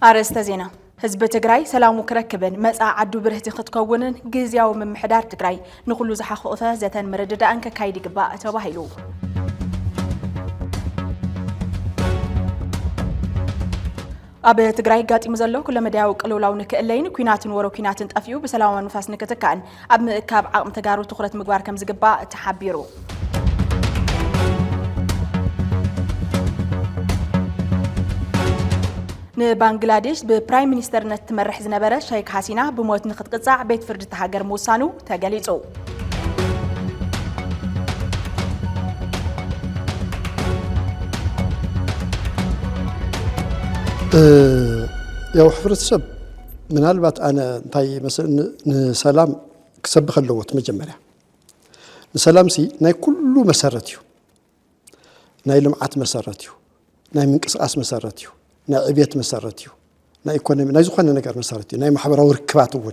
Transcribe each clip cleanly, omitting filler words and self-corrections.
أرستا زينة حزب تجري سلام كركبن مسا عدو برهتي خدكونن جزياو من محدار تجري نقولو زحخوثا زتن مرددا أنك كايدي قباء تباهيلو أبي تجري قاتي مزلو كل مداو قالوا لو نكلين كويناتن ورو كويناتن تأفيو بسلام ونفاس نكتكان أب كاب عقم تجارو تخرت مقبار كم زقباء تحبيرو بنغلاديش ببرايم مينستر نتمرح زنبرة شيخ حسينة بموت نخد قطع بيت فرد تهاجر موسانو تجليزو يا وحفر السب من هالبات أنا تاي مثلا نسلام كسب خلوت مجمرة نسلام سي ناي كله مسارتيو ناي لمعات مسارتيو ناي منقصاص مسارتيو ناي عبيت مسارتيو ناي إيكونومي ناي زخنا نجار مسارتيو ناي محبرة وركبات ون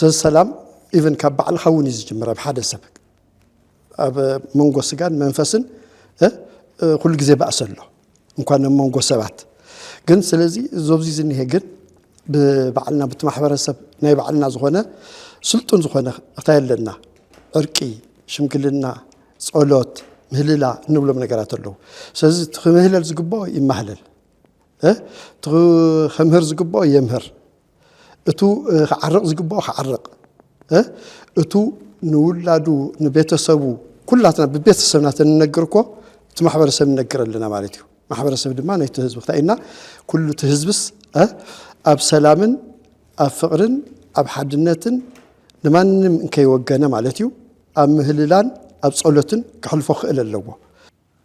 السلام إيفن كبع الخوني زجمرة بحد السبب أب منقو سجان منفسن كل جزء بأسله مكان منقو سبات جن سلزي زوبزي زني هجن بعلنا بتمحبر السب ناي بعلنا زخنا سلطن زخنا اختار لنا أركي شمكل لنا صولات مهللا نبلو من نجارات له سلزي تخمهلل زقبا يمهلل تخ خمهر زقبا يمهر اتو عرق زقبا عرق اتو نولادو نبيتسبو كلاتنا ببيتسبنا تننجركو تمحبر السب ننجر لنا مالتيو محبر السب دما نيت حزب خاينا كل تحزبس اب سلامن اب فقرن اب حدنتن لمانم انكي وغنا مالتيو اب مهللان اب صولتن كحلفو خيل اللو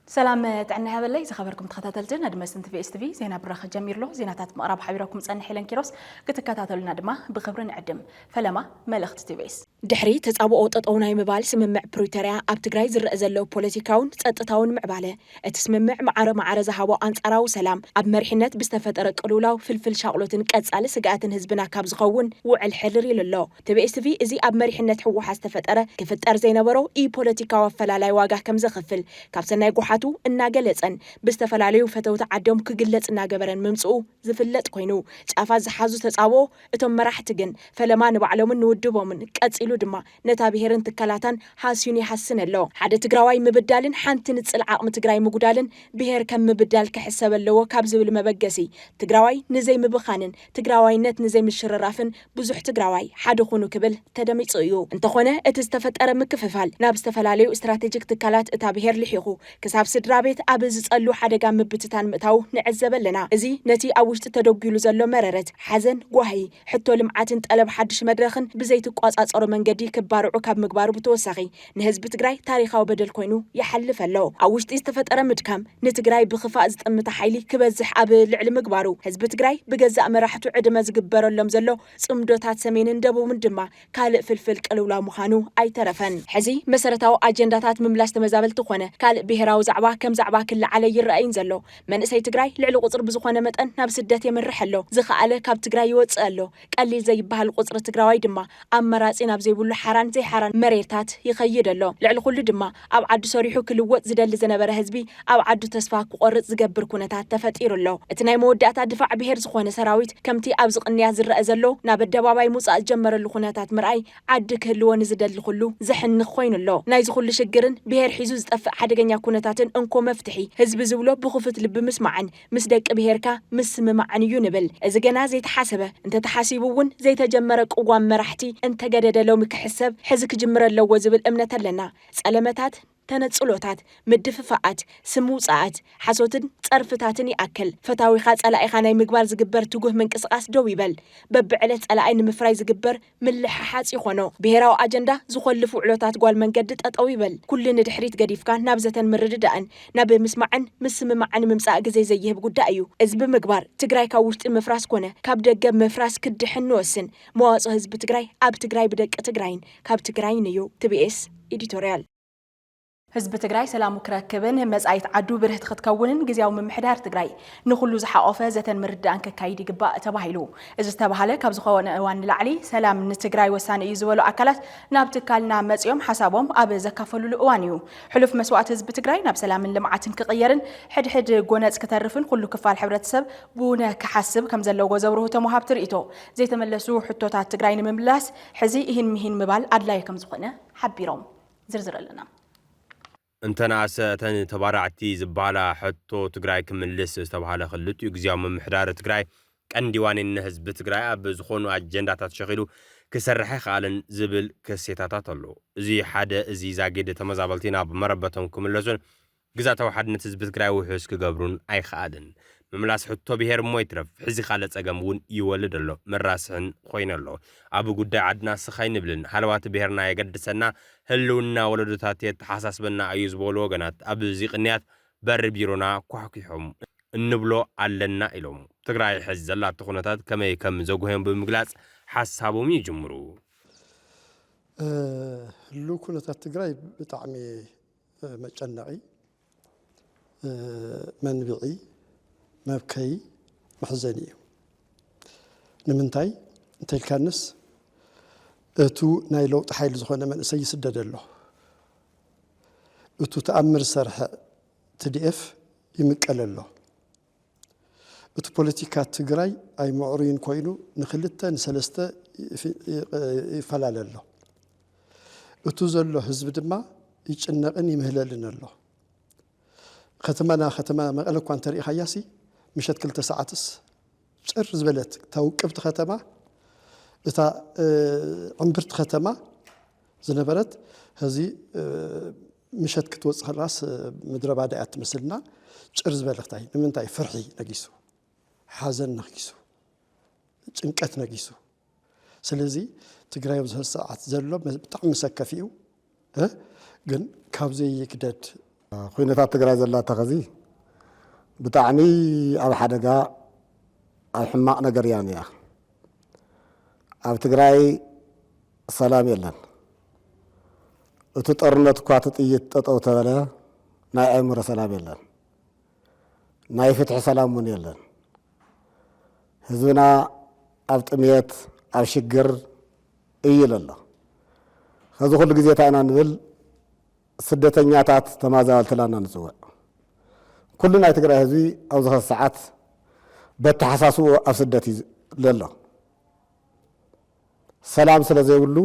سلام تعنا هذا اللي خبركم تخاتلتن ادم سنت في اس تي في زينه برخ جمير له زينات مقرب حبيركم صنح لن كيروس كتكاتلنا دما بخبرن عدم فلما ملخت تي في اس دحري تصابو ططوناي مبال سممع بريتوريا اب تግራይ ዝረአ ዘሎ ፖለቲካውን ጸጥታውን ምዕባለ እቲ ስምምዕ ማዕረ ዝሃቦ አንጻራው ሰላም ኣብ መሪሕነት ብዝተፈጠረ ቅሉላው ፍልፍል ሻቅሎትን ቀጻሊ ስጋትን ህዝብና ካብ ዝኸውን ውዕል ሕልር ይልሎ TVSTV እዚ ኣብ መሪሕነት ሕወሓት ዝተፈጠረ ክፍጠር ዘይነበሮ ፖለቲካዊ ኣፈላላይ ዋጋ ከም ዘኸፍል ካብ ሰናይ ጉሓቱ እናገለጸን ብዝተፈላልዩ ፈተውቲ ዓዶም ክግለጽ እናገበረን ምምጽኡ ዝፍለጥ ኮይኑ ጫፋ ዝሓዙ ተጻቦ እቶም መራሕቲ ግን ፈለማ ንባዕሎምን ንውድቦምን ቀጽሉ ድማ ነታ ብሄርን ትከላታን ሓስዩን ይሓስነሎ ሓደ ትግራዋይ ምብዳልን ሓንቲ ንጽል ዓቕሚ ትግራይ ምጉዳልን ብሄር ከም ምብዳል ክሕሰበለዎ ካብ ዝብል መበገሲ ትግራዋይ ንዘይ ምብኻንን ትግራዋይነት ንዘይ ምሽረራፍን ብዙሕ ትግራዋይ ሓደ ኾኑ ክብል ተደሚጹ እዩ እንተኾነ እቲ ዝተፈጠረ ምክፍፋል ናብ ዝተፈላልዩ ስትራቴጂክ ትካላት እታ ብሄር ልሒኹ ክሳብ ስድራ ቤት ኣብ ዝጸሉ ሓደጋ ምብትታን ምእታው ንዕዘበለና እዚ ነቲ ኣብ ውሽጢ ተደጊሉ ዘሎ መረረት ሓዘን ጓሂ ሕቶ ልምዓትን ጠለብ ሓድሽ መድረኽን ብዘይቲ ቋጻጸሮ መንገዲ ክባርዑ ካብ ምግባሩ ብተወሳኺ ንህዝቢ ትግራይ ታሪኻዊ በደል ኮይኑ ይሐልፍ ኣሎ ኣብ ውሽጢ ዝተፈጠረ ምድካም ንትግራይ ብኽፋእ ዝጥምታ ሓይሊ ክበዝሕ ኣብ ልዕሊ ምግባሩ ህዝቢ ትግራይ ብገዛእ መራሕቱ ዕድመ ዝግበረሎም ዘሎ ጽምዶታት ሰሜንን ደቡብን ድማ ካልእ ፍልፍል ቅልውላ ምዃኑ ኣይተረፈን ሕዚ መሰረታዊ ኣጀንዳታት ምምላስ ተመዛበልቲ ኾነ ካልእ ብሄራዊ ዛዕባ ከም ዛዕባ ክልዓለ ይረአይን ዘሎ መንእሰይ ትግራይ ልዕሊ ቁጽሪ ብዝኾነ መጠን ናብ ስደት የምርሕ ኣሎ ዝኸኣለ ካብ ትግራይ ይወጽእ ኣሎ ቀሊል ዘይበሃል ቁጽሪ ትግራዋይ ድማ ኣመራጺ ናብ ዘይብሉ ሓራን ዘይሓራን መሬታት ይኸይድ ኣሎ ልዕሊ ኩሉ ድማ ኣብ ዓዱ ሰሪሑ ክልወጥ ዝደሊ ዝነበረ ህዝቢ ኣብ ዓዱ ተስፋ ክቆርጽ ዝገብር ኩነታት ተፈጢሩ ኣሎ እቲ ናይ መወዳእታ ድፋዕ ብሄር ዝኾነ ሰራዊት ከምቲ ኣብ ዝቕንያት ዝረአ ዘሎ ናብ ኣደባባይ ሙጻእ ዝጀመረሉ ኩነታት ምርኣይ ዓዲ ክህልዎ ንዝደሊ ኩሉ ዘሕንኽ ኮይኑ ኣሎ ናይ ዝኹሉ ሽግርን ብሄር ሒዙ ዝጠፍእ ሓደገኛ ኩነታትን እንኮ መፍትሒ ህዝቢ ዝብሎ ብኽፉት ልቢ ምስማዕን ምስ ደቂ ብሄርካ ምስ ምማዕን እዩ ንብል እዚ ገና ዘይተሓሰበ እንተተሓሲቡ እውን ዘይተጀመረ ቅዋም መራሕቲ እንተገደደሎም ክሕሰብ ሕዚ ክጅምር ኣለዎ ዝብል እምነት ኣለና ጸለመታት ተነጽሎታት ምድፍፋኣት ስሙጻት ሓሶትን ጸርፍታትን ይኣክል ፈታዊኻ ጸላኢኻ ናይ ምግባር ዝግበር ትጉህ ምንቅስቓስ ደው ይበል በብዕለት ጸላኢ ንምፍራይ ዝግበር ምልሕሓጽ ይኾኖ ብሄራዊ ኣጀንዳ ዝኸልፉ ዕሎታት ጓል መንገዲ ጠጠው ይበል ኩሉ ንድሕሪት ገዲፍካ ናብ ዘተን ምርድዳእን ናብ ምስማዕን ምስምማዕን ምምጻእ ግዜ ዘይህብ ጉዳይ እዩ እዚ ብምግባር ትግራይ ካብ ውሽጢ ምፍራስ ኮነ ካብ ደገ ምፍራስ ክድሕን ንወስን መዋጽኦ ህዝቢ ትግራይ ኣብ ትግራይ ብደቂ ትግራይን ካብ ትግራይን እዩ TBS ኤዲቶሪያል ህዝብ ትግራይ ሰላም ክረክብን መጻይት ዓዱ ብርህት ክትከውንን ግዝያዊ ምምሕዳር ትግራይ ንኹሉ ዝሓቆፈ ዘተን ምርዳእን ከካይድ ይግባእ ተባሂሉ እዚ ዝተባሃለ ካብ ዝኾነ እዋን ንላዕሊ ሰላም ንትግራይ ወሳኒ እዩ ዝበሉ ኣካላት ናብ ትካልና መጽዮም ሓሳቦም ኣብ ዘካፈልሉ እዋን እዩ ሕሉፍ መስዋዕት ህዝብ ትግራይ ናብ ሰላምን ልምዓትን ክቕየርን ሕድሕድ ጎነጽ ከተርፍን ኩሉ ክፋል ሕብረተሰብ ብኡነ ክሓስብ ከም ዘለዎ ዘብርሁ ተመሃብ ትርኢቶ ዘይተመለሱ ሕቶታት ትግራይ ንምምላስ ሕዚ ይህን ምሂን ምባል ኣድላይ ከም ዝኾነ ሓቢሮም ዝርዝር ኣለና እንተናሰ ተን ተባራዕቲ ዝባላ ሕቶ ትግራይ ክምልስ ዝተባሃለ ክልትዩ ግዝያዊ ምምሕዳር ትግራይ ቀንዲዋንን ህዝቢ ትግራይ ኣብ ዝኾኑ ኣጀንዳታት ሸኺሉ ክሰርሕ ይኽኣልን ዝብል ክሴታታት ኣሎ እዚ ሓደ እዚ ዛጌደ ተመዛበልቲ ናብ መረበቶም ክምለሱን ግዛታዊ ሓድነት ህዝቢ ትግራይ ውሕስ ክገብሩን ኣይኽኣልን ምምላስ ሕቶ ብሄር እሞ ይትረፍ ሕዚ ካለ ጸገም እውን ይወልድ ኣሎ መራስሕን ኮይነ ኣሎ ኣብ ጉዳይ ዓድና ስኻይ ንብልን ሃለዋት ብሄርና የገድሰና ህልውና ወለዶታት የተሓሳስበና እዩ ዝበሉ ወገናት ኣብዚ ቅንያት በር ቢሮና ኳሕኪሖም እንብሎ ኣለና ኢሎም ትግራይ ሕዚ ዘላቶ ኩነታት ከመይ ከም ዘጉሄም ብምግላጽ ሓሳቦም ይጅምሩ ህልው ኩነታት ትግራይ ብጣዕሚ መጨነቂ መንብዒ መብከይ መሕዘኒ እዩ ንምንታይ እንተልካንስ እቱ ናይ ለውጢ ሓይሊ ዝኾነ መንእሰይ ይስደድ ኣሎ እቱ ተኣምር ሰርሐ ትዲኤፍ ይምቀል ኣሎ እቲ ፖለቲካ ትግራይ ኣይምዕሩይን ኮይኑ ንክልተ ንሰለስተ ይፈላለ ኣሎ እቱ ዘሎ ህዝቢ ድማ ይጭነቕን ይምህለልን ኣሎ ከተማና ከተማ መቐለ እኳ እንተሪኢኻያሲ ምሸት 2 ሰዓትስ ጭር ዝበለት ተውቅብቲ ከተማ እታ ዕምብርት ከተማ ዝነበረት ህዚ ምሸት ክትወፅእ ራስ ምድረ ባዳ እያ ትመስልና ጭር ዝበለኽታይ ንምንታይ ፍርሒ ነጊሱ ሓዘን ነጊሱ ጭንቀት ነጊሱ ስለዚ ትግራይ ኣብዚ ሰዓት ዘሎ ብጣዕሚ መሰከፊ እዩ ግን ካብዘይ ይክደድ ኩነታት ትግራይ ዘላታ ኸዚ ብጣዕሚ ኣብ ሓደጋ ኣብ ሕማቕ ነገር እያ ነያ ኣብ ትግራይ ሰላም የለን እቲ ጦርነት እኳ ጥይት ጠጠው ተበለ ናይ ኣእምሮ ሰላም የለን ናይ ፍትሒ ሰላም እውን የለን ህዝብና ኣብ ጥምየት ኣብ ሽግር እይል ኣሎ ከዚ ኩሉ ግዜ እንታይ ኢና ንብል ስደተኛታት ተመዛበልትላና ንፅውዕ ኩሉ ናይ ትግራይ ህዝቢ ኣብዚ ሰዓት በተሓሳስቡ ኣብ ስደት እዩ ዘሎ ሰላም ስለ ዘይብሉ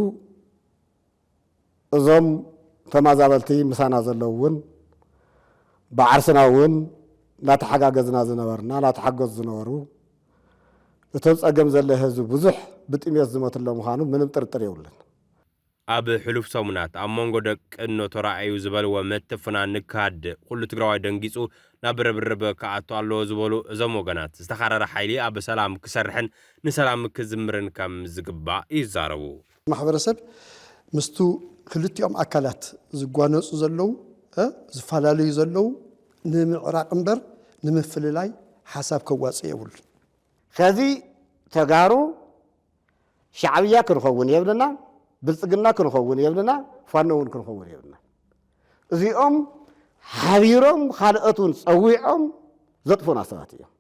እዞም ተመዛበልቲ ምሳና ዘለው እውን ብዓርስና እውን እናተሓጋገዝና ዝነበርና እናተሓገዙ ዝነበሩ እቶም ፀገም ዘለ ህዝቢ ብዙሕ ብጥምየት ዝመትሎ ምዃኑ ምንም ጥርጥር የብሉን ኣብ ሕሉፍ ሰሙናት ኣብ መንጎ ደቅኖ ተራእዩ ዝበልዎ መትፍና ንካድ ኩሉ ትግራዋይ ደንጊጹ ናብ ርብርብ ከኣቱ ኣለዎ ዝበሉ እዞም ወገናት ዝተኻረረ ሓይሊ ኣብ ሰላም ክሰርሕን ንሰላም ክዝምርን ከም ዝግባእ ይዛረቡ ማሕበረሰብ ምስቱ ክልቲኦም ኣካላት ዝጓነፁ ዘለው ዝፈላለዩ ዘለው ንምዕራቅ እምበር ንምፍልላይ ሓሳብ ከዋፅእ የብሉ ከዚ ተጋሩ ሻዕብያ ክንኸውን የብልና ብልጽግና ክንኸውን የብልና ፋኖ እውን ክንኸውን የብልና እዚኦም ሓቢሮም ካልኦቱን ፀዊዖም ዘጥፉና ሰባት እዮም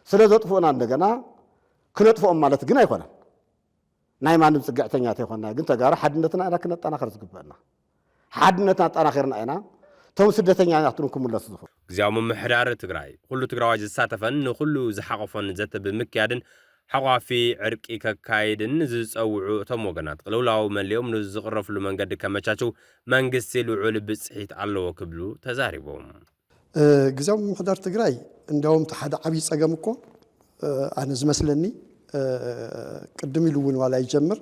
ስለ ዘጥፉና እንደገና ክነጥፍኦም ማለት ግን ኣይኮነን ናይ ማንም ጽግዕተኛት ኣይኮንና ግን ተጋሩ ሓድነትና ኢና ክነጠናኸር ዝግበአና ሓድነትና ጠናኺርና ኢና ቶም ስደተኛታትን ክምለሱ ዝኽእሉ ግዝያዊ ምምሕዳር ትግራይ ኩሉ ትግራዋይ ዝሳተፈን ንኩሉ ዝሓቆፎን ዘተ ብምክያድን ሓቋፊ ዕርቂ ከካይድን ዝፀውዑ እቶም ወገናት ቅልውላዊ መሊኦም ንዝቕረፍሉ መንገዲ ከመቻቸው መንግስቲ ልዑል ብፅሒት ኣለዎ ክብሉ ተዛሪቦም ግዝያዊ ምምሕዳር ትግራይ እንደውም ሓደ ዓብይ ፀገም እኮ ኣነ ዝመስለኒ ቅድም ኢሉ እውን ዋላ ይጀምር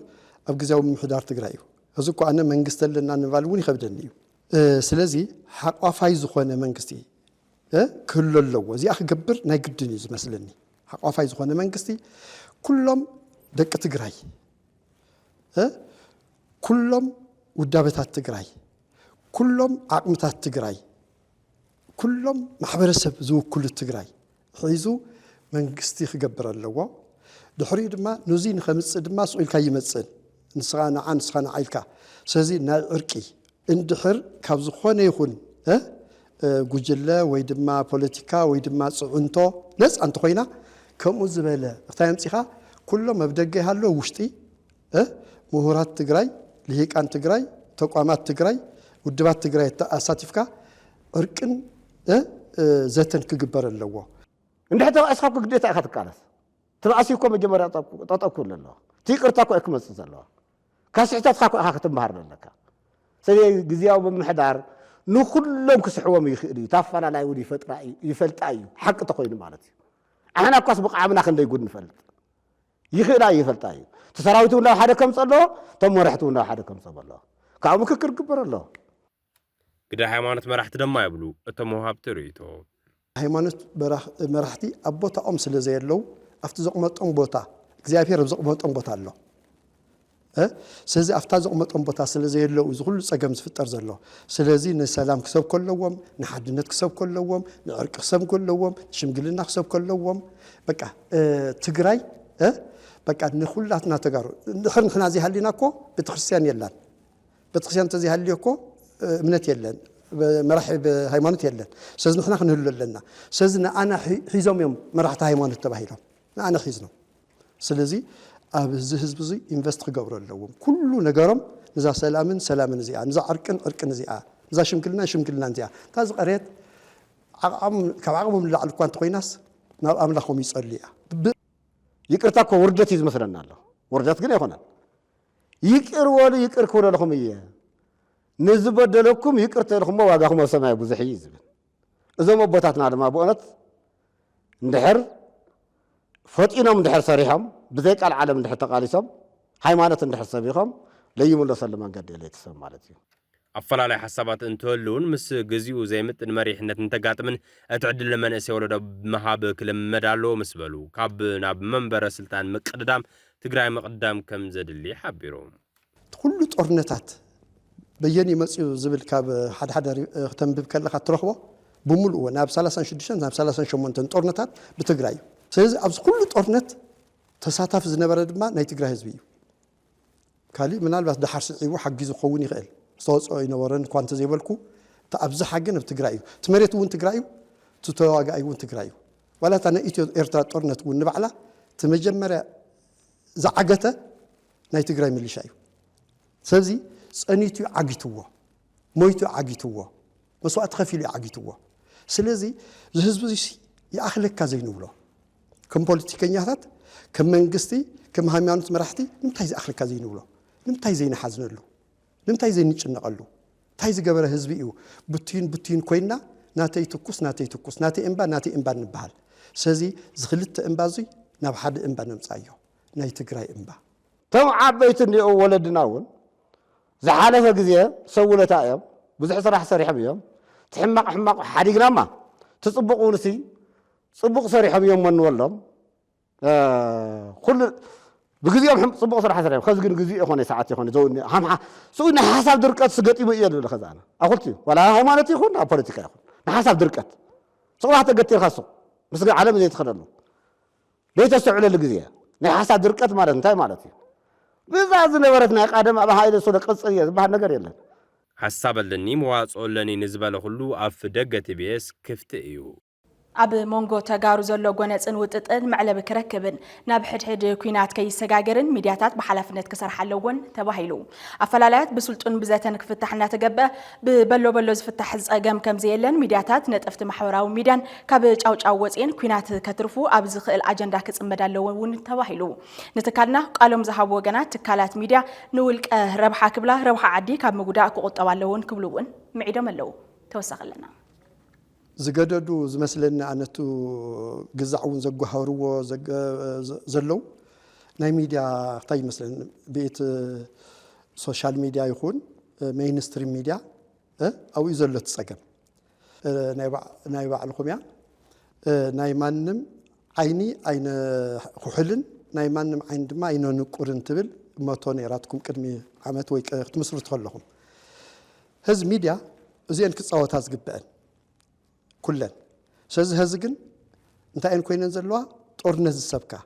ኣብ ግዝያዊ ምምሕዳር ትግራይ እዩ እዚ እኮ ኣነ መንግስቲ ኣለና ንባል እውን ይኸብደኒ እዩ ስለዚ ሓቋፋይ ዝኾነ መንግስቲ ክህሉ ኣለዎ እዚኣ ክገብር ናይ ግድን እዩ ዝመስለኒ ሓቋፋይ ዝኾነ መንግስቲ ኩሎም ደቂ ትግራይ ኩሎም ውዳበታት ትግራይ ኩሎም ዓቅምታት ትግራይ ኩሎም ማሕበረሰብ ዝውክሉ ትግራይ ሒዙ መንግስቲ ክገብር ኣለዎ ድሕሪኡ ድማ ነዚ ንኸምፅእ ድማ ስቑልካ ይመፅን ንስኻ ንዓን ንስኻ ንዓይልካ ስለዚ ናይ ዕርቂ እንድሕር ካብ ዝኾነ ይኹን ጉጅለ ወይ ድማ ፖለቲካ ወይ ድማ ጽዑንቶ ነጽ አንተ ኮይና ከምኡ ዝበለ እታይም ጽኻ ኩሎም መብደገ ያለው ውሽጢ ምሁራት ትግራይ ልሂቃን ትግራይ ተቋማት ትግራይ ውድባት ትግራይ ተአሳቲፍካ እርቅን ዘተን ክግበር ኣለዎ እንድሕተ አስኻብ ግዴታ ኢኻ ትቃለስ ትባእሲኮ መጀመርያ ተጠቁል ኣለዎ ትይቅርታ ኮ ክመጽ ዘለዋ ካስዕታትካ ኮ ኢኻ ክትምሃር ኣለካ ስለዚ ግዝያዊ ምምሕዳር ንኩሎም ክስሕዎም ይኽእል እዩ ታፈላላይ ወዲ ይፈልጣ እዩ ሓቂ ተኮይኑ ማለት እዩ አሕና ኳስ ብቃዕምና ክንደይ ጉድ ንፈልጥ ይኽእላ ይፈልጣ እዩ ተሰራዊቱ ናብ ሓደ ከም ጸሎ ተመረሕቱ ናብ ሓደ ከም ጸሎ ካብ ምክክር ግበር ኣሎ ግደ ሃይማኖት መራሕቲ ደማ ይብሉ እቶም ወሃብቲ ርእይቶ ሃይማኖት መራሕቲ አቦታኦም ስለ ዘየለው after ዘቕመጦም ቦታ እግዚአብሔር ዘቕመጦም ቦታ ኣሎ ስለዚ after ዘቕመጦም ቦታ ስለ ዘየለው እዚ ሁሉ ጸገም ዝፍጠር ዘሎ ስለዚ ንሰላም ክሰብ ኮለዎም ንሓድነት ክሰብ ኮለዎም ንዕርቅ ክሰብ ኮለዎም ሽምግልና ክሰብ ኮለዎም በቃ ትግራይ በቃ ንኹላትና ተጋሩ ንሕን خنا زي هاليناኮ ቤተክርስቲያን የለን ቤተክርስቲያን ተዚ ሃልየኮ እምነት የለን መራሕብ ሃይማኖት የለን ስለዚ ንሕና ክንህሉ ኣለና ስለዚ አና ሒዞም እዮም መራሕቲ ሃይማኖት ተባሂሎም አና ሒዝኖም ስለዚ ኣብ እዚ ህዝብ እዚ ኢንቨስት ክገብሩ ኣለዎም ኩሉ ነገሮም ንዛ ሰላምን እዚኣ ንዛ ዕርቅን እዚኣ ንዛ ሽምግልና እዚኣ ታዝ ቀሬት ካብ ዓቕሞም ላዕል እኳ እንተኮይናስ ናብ ኣምላኾም ይጸልዩ ይቅርታ ኮ ውርደት ይዝመስለና ኣሎ ውርደት ግን አይሆነም ይቅር ወሉ ይቅር ክብለልኩም እየ ንዝበደለኩም ይቅር ተልኩም ዋጋኩም ኣብ ሰማይ ብዙሕ እዩ ዝብል እዞም ኣቦታትና ድማ ብእውነት እንድሕር ፈጢኖም እንድሕር ሰሪሖም ብዘይ ቃል ዓለም እንድሕር ተቃሊሶም ሃይማኖት እንድሕር ሰቢኾም ለይምለሰሉ መንገዲ ኢለ ይትሰብ ማለት እዩ ኣፈላላይ ሓሳባት እንትህልውን ምስ ግዚኡ ዘይምጥን መሪሕነት እንተጋጥምን እትዕድል ለመንእሰይ ወለዶ መሃብ ክልመድ ኣለዎ ምስ በሉ ካብ ናብ መንበረ ስልጣን ምቅድዳም ትግራይ መቅዳም ከም ዘድሊ ሓቢሮም ኩሉ ጦርነታት በየን ይመጽኡ ዝብል ካብ ሓደ ከተንብብ ከለኻ ትረኽቦ ብሙሉእ ናብ 36 ናብ 38 ጦርነታት ብትግራይ ስለዚ ኣብዚ ኩሉ ጦርነት ተሳታፍ ዝነበረ ድማ ናይ ትግራይ ህዝቢ እዩ ካሊ ምናልባት ድሓር ስዒቡ ሓጊዙ ክኸውን ይኽእል ዝተወፅኦ ይነበረን እኳ እንተዘይበልኩ ተኣብዝሓ ግን ኣብ ትግራይ እዩ ትመሬት እውን ትግራይ እዩ ተዋጋኢ እውን ትግራይ እዩ ዋላ እታ ናይ ኢትዮ ኤርትራ ጦርነት እውን ንባዕላ ተመጀመርያ ዝዓገተ ናይ ትግራይ ሚሊሻ እዩ ስለዚ ጸኒቱ ዓጊትዎ ሞይቱ ዓጊትዎ መስዋዕት ከፊሉ ዓጊትዎ ስለዚ ዝህዝብ እዚ ይኣኽለካ ዘይንብሎ ከም ፖለቲከኛታት ከም መንግስቲ ከም ሃይማኖት መራሕቲ ንምንታይ ዝኣኽለካ ዘይንብሎ ንምንታይ ዘይንሓዝነሉ ንምንታይ ዘይንጭነቐሉ እንታይ ዝገበረ ህዝቢ እዩ ብትዩን ኮይና ናተይ ትኩስ ናተይ እምባ ንበሃል ስለዚ ዝኽልተ እምባ እዚ ናብ ሓደ እምባ ነምፃዮ ናይ ትግራይ እምባ ቶም ዓበይቲ እንዲኦ ወለድና እውን ዝሓለፈ ግዜ ሰውለታ እዮም ብዙሕ ስራሕ ሰሪሖም እዮም ትሕማቕ ሓዲግናማ ትጽቡቕ ውንሲ ጽቡቕ ሰሪሖም እዮም መንወሎም ኩሉ بجزيهم صبغ صراحة سريع خذ جزء إخواني ساعات إخواني زون هم سوينا حساب دركات سقطي بيا ولا خزانة أقولتي ولا هاي مالتي إخوان أو بوليتيكا إخوان حساب دركات صراحة تقتير خاصة بس عالم زي يتخللوا ليش السعودية الجزية حساب دركات مالتي انتهي مالتي بزازنا ورثنا قادم أبا هاي الصورة قصية بها نقر يلا حساب اللي مواصل لني نسبة لخلو أفدقة بيس كفتئيو أب مونغو تجارو زلوا جونتسن وتتن معلب كركبن نبحد كوينات كي سجاجرن ميدياتات بحلفنت كسر حلوون تباهيلو أفلالات بسلطن بزاتن كفتحنا تجبه ببلو زفتح أجام كم زيلن ميدياتات نتفت محورا وميدان كابج أو وزين كوينات كترفو أبزخ الأجندة كسر مدلون تباهيلو نتكلنا قالهم زهبوا جنات تكالات ميديا نولك ربح كبلا ربح عدي كاب مجدا قط أولون كبلون معيدا ملو توسخ لنا زجددو زمثلنا أنتو جزعون زجهروا زلوا ناي ميديا طي مثلا بيت سوشيال ميديا يكون مينستريم ميديا أو يزلت سجن ناي بعلكم يا ناي مانم عيني عين خحلن ناي مانم عندما عينو نقرن تبل ما توني راتكم كرمي عمت ويك تمسر تخلهم هز ميديا زين كتصوت هز جبان كلن سز هزجن انت اين كوين نزلوا طورنز السبكه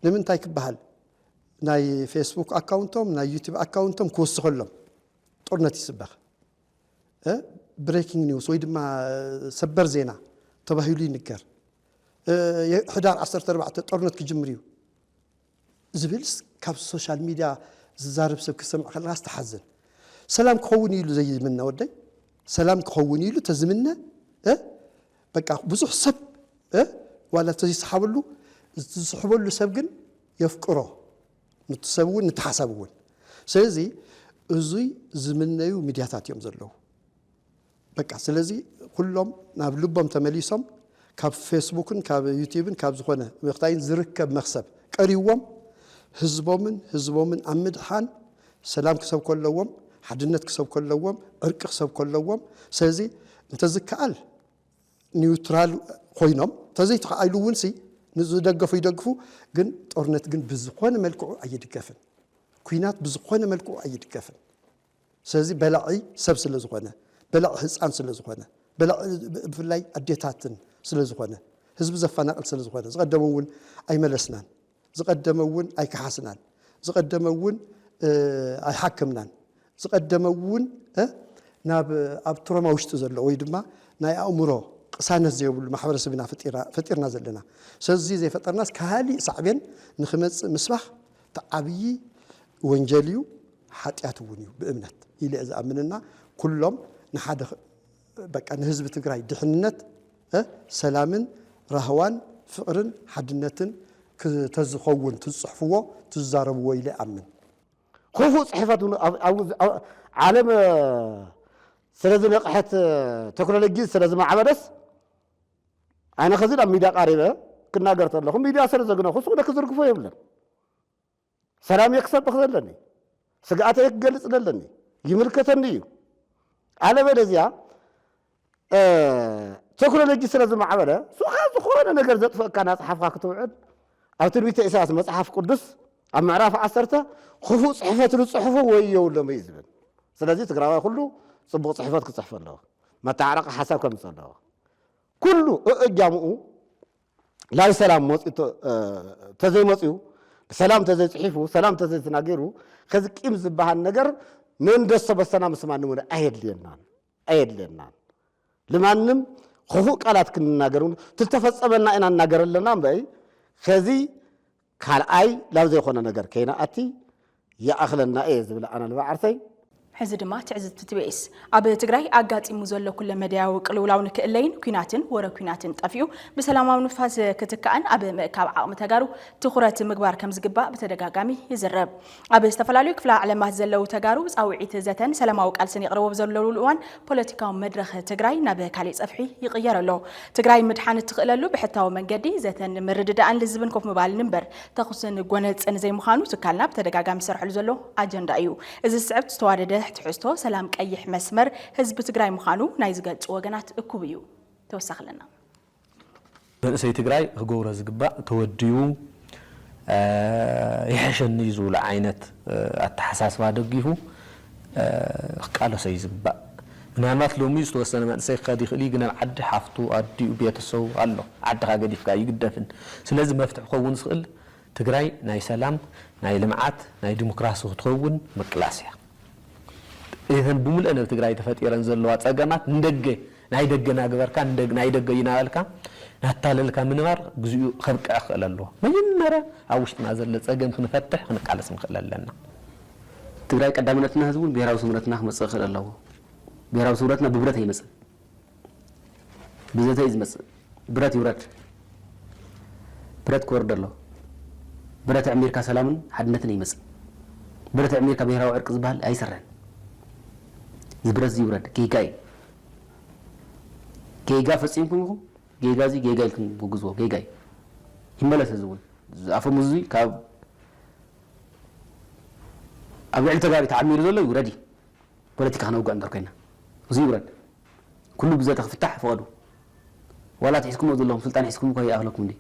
لمن تايك بحال ناي فيسبوك اكاونتوم ناي يوتيوب اكاونتوم كوس خلهم طورنت يسبخ بريكنج نيوز ويدما سبر زينا تباهيلي نكر حدار 14 طرنت كجمريو زبلس كاب السوشيال ميديا زارب سب كسمع خلاص تحزن سلام كون يلو زي منا ودي سلام كون يلو تزمنا بقى بزح سب ولا تزي صحابلو صحابلو سب جن يفكره نتسبون نتحاسبون سلازي ازي زمنايو ميدياتات يوم زلو بقى سلازي كلهم ناب لبهم تمليسهم كاب فيسبوكن كاب يوتيوبن كاب زخونه وقتاين زركب مخسب قريوم هزبومن امدحان سلام كسب كلهم حدنت كسب كلهم ارق كسب كلهم سلازي انت زكال نيوترال خوينم تزي تايلون سي نزو يدغفو ግን ጦርነት ግን بزخونه መልኩ አይድገፈን ኩይናት بزخونه መልኩ አይድገፈን ስለዚህ በላዒ ሰብ ስለዝኾነ በላዕ ህፃን ስለዝኾነ በላዕ ብፍላይ አዴታትን ስለዝኾነ ህዝብ ዘፈናቀል ስለዝኾነ ዝቀደመውን አይመለስናን ዝቀደመውን አይከሓስናን ዝቀደመውን አይሐክምናን ዝቀደመውን ናብ ኣብ ትሮማ ውሽጥ ዘሎ ወይ ድማ ናይ ኣእምሮ قسانة زي يقول محبرسبنا فطيرنا زلنا سلزي زي فطرناس كهالي صعبين نخمس مسبح تعبي وانجليو حتيات ونيو بأمنت إلى إذا أمننا كلهم نحد بقى نهزب تجراي دحنت سلام رهوان فقرن حدنتن تزخون تصحفوا تزاربوا إلى أمن خوفوا صحفتنا عالم سلازم يقحت تكنولوجي سلازم عبدس أنا خزين أم ميديا قريبة كنا قرت لهم ميديا سلازمنا خصوصا ده كزر كفاية ولا سلام يكسر بخذلني سقعت يقلص لني يملكتني على بلزيا تكنولوجي سلازم عبده سخونا نقدر زت كان صحف كتوعد أو تربية إساس مصحف قدس أم عراف عصرته خفوص صحفة الصحفة ويا ولا ما يزبن سلازم تقرأ كله صبغ صحفات كصحف الله ما تعرق حساب كم صلاه كله جامعه لا سلام تزي مصيو سلام تزي صحيفه سلام تزي تناجره خذ كيم زبها النجر من دس بسنا مسمعنا ولا أيد لنا لما نم خفوق قالت كنا ناجرون تلتفت أبنا إن الناجر لنا بأي خذي كار أي لا زي خنا ناجر كينا أتي يا أخلنا إيه زبلا أنا اللي بعرفي حزد ما تعزد تتبئس أبي تجري أجات إمزولة كل مديا وقلولاون كإلين كيناتن ورا كيناتن تفيو بسلامة ونفاز كتكأن أبي مكاب عقم تجارو تخرات مقبار كم زجباء بتدقاقامي يزرب أبي استفلالو كفلا على ما زلوا تجارو أو عتزتن سلامة وقالسن يقربوا بزلوا الأوان بوليتيكا مدرخ تجري نبي كاليس أفحي يغير له تجري مدحان تقلله بحتى ومن جدي زتن مرد أن لزبن كوف مبال نمبر تخصن جونت أن زي مخانو تكلنا بتدقاقامي سرح لزلوا أجندة أيو إذا صعبت توارده تحسته سلام كأيح مسمر حزب تجري مخانو نايزقات وجنات كوبيو توسخ لنا. سي تجري هجورة زقباء توديو يحشن يزول عينت التحساس ما دقيه قالوا سي زقباء من هالمات لو ميز توصلنا من سي خادي خليقنا عد حفتو عدي وبيت السو الله عد حاجة دي فكاي يقدفن سلازم مفتح خون سقل تجري ناي سلام ناي لمعات ناي ديمقراطية وتخون مكلاسيا إذن بمل أنا تجري تفتير أنزل لوات أجمعت ندقة نايدقنا جبر كان ندق نايدق ينال كان نحتال كان منور جزء خبك أخل الله ما ينمر أوش نازل أجمع خنفتح خنك على اسم خلال لنا تجري قدامنا هزول بيراو سمرتنا خمس خلال الله بيراو سمرتنا ببرته مثل بزته إز مثل برات يورات برات كورد الله برات أمريكا سلامن حدنتني مثل برات أمريكا بيراو عرق زبال أي سرن زبرز يورد كيجاي كيجا فسيمكم جيجازي جيجاي لكم بوجزوا جيجاي هملا تزول أفهمزي كاب أبي أنت تعمير زول يوردي بوليتيك هنا وقعد دركينا وزي يورد كله بزات فتح فوالو ولا تحسكم وذلهم سلطان يحسكم كوي أهلكم دي